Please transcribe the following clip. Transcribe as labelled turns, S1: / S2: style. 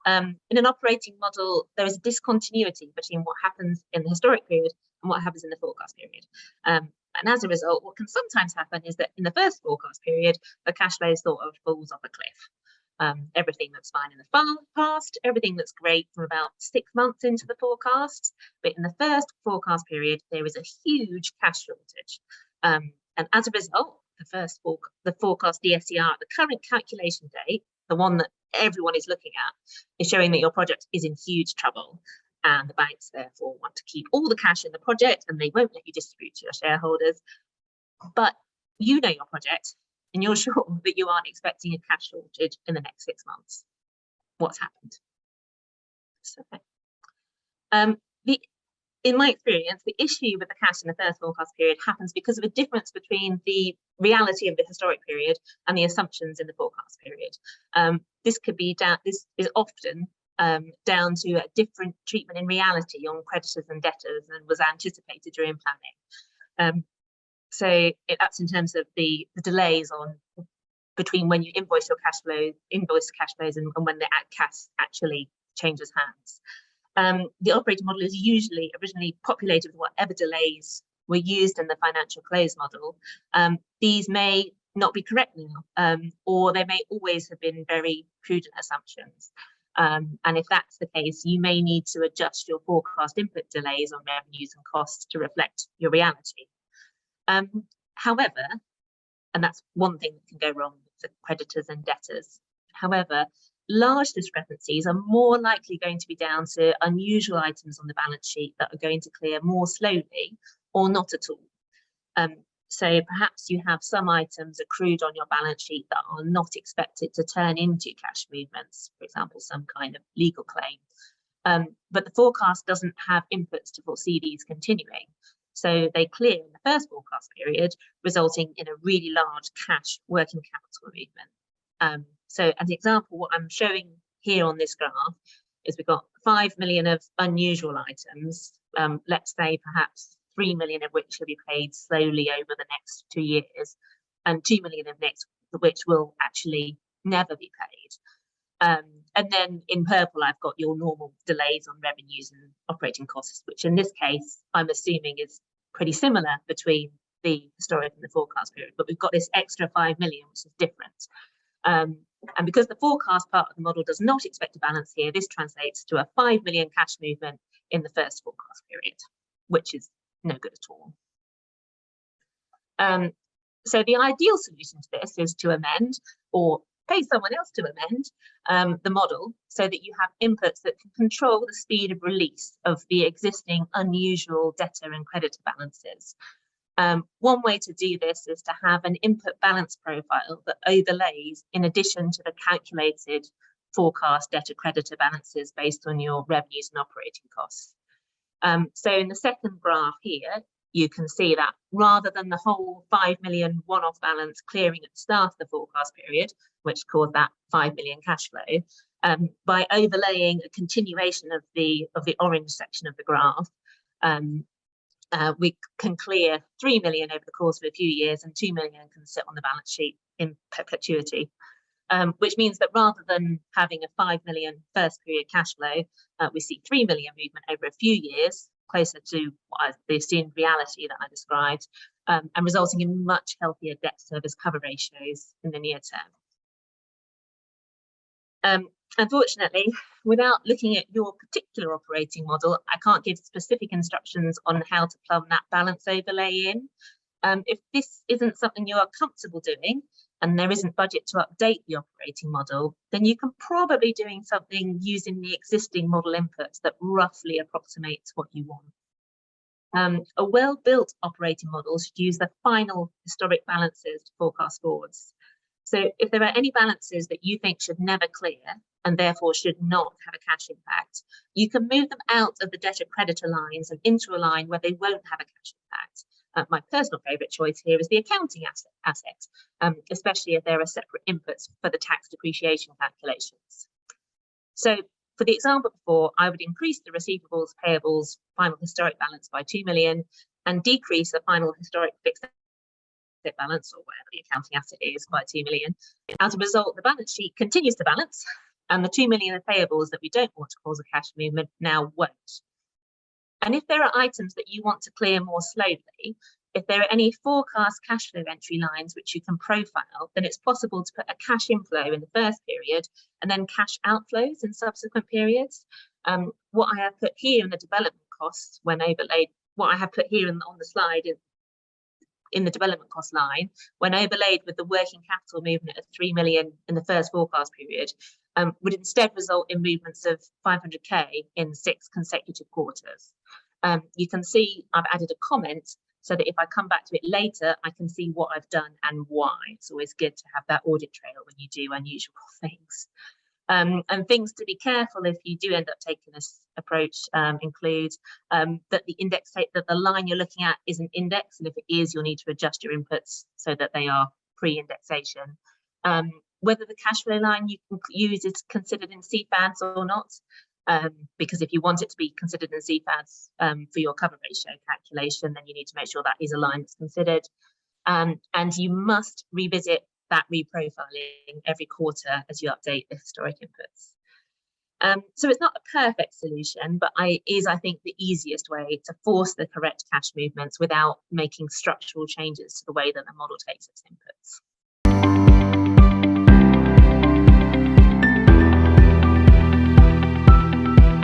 S1: In an operating model, there is a discontinuity between what happens in the historic period and what happens in the forecast period. And as a result, what can sometimes happen is that in the first forecast period, the cash flow sort of falls off a cliff. Everything looks fine in the past, everything looks great from about 6 months into the forecast, but in the first forecast period, there is a huge cash shortage. And as a result, the forecast DSCR at the current calculation date, the one that everyone is looking at, is showing that your project is in huge trouble. And the banks therefore want to keep all the cash in the project and they won't let you distribute to your shareholders. But you know your project and you're sure that you aren't expecting a cash shortage in the next 6 months. What's happened? So, in my experience, the issue with the cash in the first forecast period happens because of a difference between the reality of the historic period and the assumptions in the forecast period. This is often down to a different treatment in reality on creditors and debtors and was anticipated during planning. So that's in terms of the delays between when you invoice cash flows and when the cash actually changes hands. The operating model is usually originally populated with whatever delays were used in the financial close model. These may not be correct now, or they may always have been very prudent assumptions. And if that's the case, you may need to adjust your forecast input delays on revenues and costs to reflect your reality. However, and that's one thing that can go wrong with the creditors and debtors. However, large discrepancies are more likely going to be down to unusual items on the balance sheet that are going to clear more slowly or not at all. So perhaps you have some items accrued on your balance sheet that are not expected to turn into cash movements, for example, some kind of legal claim. But the forecast doesn't have inputs to foresee these continuing. So they clear in the first forecast period, resulting in a really large cash working capital movement. So as an example, what I'm showing here on this graph is we've got 5 million of unusual items, let's say perhaps 3 million of which will be paid slowly over the next 2 years, and 2 million of which will actually never be paid. And then in purple, I've got your normal delays on revenues and operating costs, which in this case, I'm assuming is pretty similar between the historic and the forecast period, but we've got this extra 5 million, which is different. And because the forecast part of the model does not expect a balance here, this translates to a 5 million cash movement in the first forecast period, which is no good at all. So the ideal solution to this is to amend or pay someone else to amend the model so that you have inputs that can control the speed of release of the existing unusual debtor and creditor balances. One way to do this is to have an input balance profile that overlays in addition to the calculated forecast debtor creditor balances based on your revenues and operating costs. So in the second graph here, you can see that rather than the whole 5 million one-off balance clearing at the start of the forecast period, which caused that 5 million cash flow, by overlaying a continuation of the orange section of the graph, we can clear 3 million over the course of a few years and 2 million can sit on the balance sheet in perpetuity, which means that rather than having a 5 million first period cash flow, we see 3 million movement over a few years, closer to the assumed reality that I described, and resulting in much healthier debt service cover ratios in the near term. Unfortunately, without looking at your particular operating model, I can't give specific instructions on how to plumb that balance overlay in. If this isn't something you are comfortable doing and there isn't budget to update the operating model, then you can probably doing something using the existing model inputs that roughly approximates what you want. A well-built operating model should use the final historic balances to forecast forwards. So if there are any balances that you think should never clear and therefore should not have a cash impact, you can move them out of the debtor creditor lines and into a line where they won't have a cash impact. My personal favourite choice here is the accounting asset, especially if there are separate inputs for the tax depreciation calculations. So for the example before, I would increase the receivables payables final historic balance by 2 million and decrease the final historic fixed asset balance, or whatever the accounting asset is, by 2 million. As a result, the balance sheet continues to balance, And the 2 million of payables that we don't want to cause a cash movement now won't. And if there are items that you want to clear more slowly, if there are any forecast cash flow entry lines which you can profile, then it's possible to put a cash inflow in the first period and then cash outflows in subsequent periods. What I have put here in the development costs when overlaid, what I have put here on the slide in the development cost line, when overlaid with the working capital movement of 3 million in the first forecast period, would instead result in movements of 500k in 6 consecutive quarters. You can see I've added a comment so that if I come back to it later, I can see what I've done and why. It's always good to have that audit trail when you do unusual things. And things to be careful if you do end up taking this approach include that the line you're looking at isn't indexed, and if it is, you'll need to adjust your inputs so that they are pre-indexation. Whether the cash flow line you can use is considered in CFADs or not, because if you want it to be considered in CFADs for your cover ratio calculation, then you need to make sure that is a line that's considered. And you must revisit that reprofiling every quarter as you update the historic inputs. So it's not a perfect solution, but is, I think, the easiest way to force the correct cash movements without making structural changes to the way that the model takes its inputs.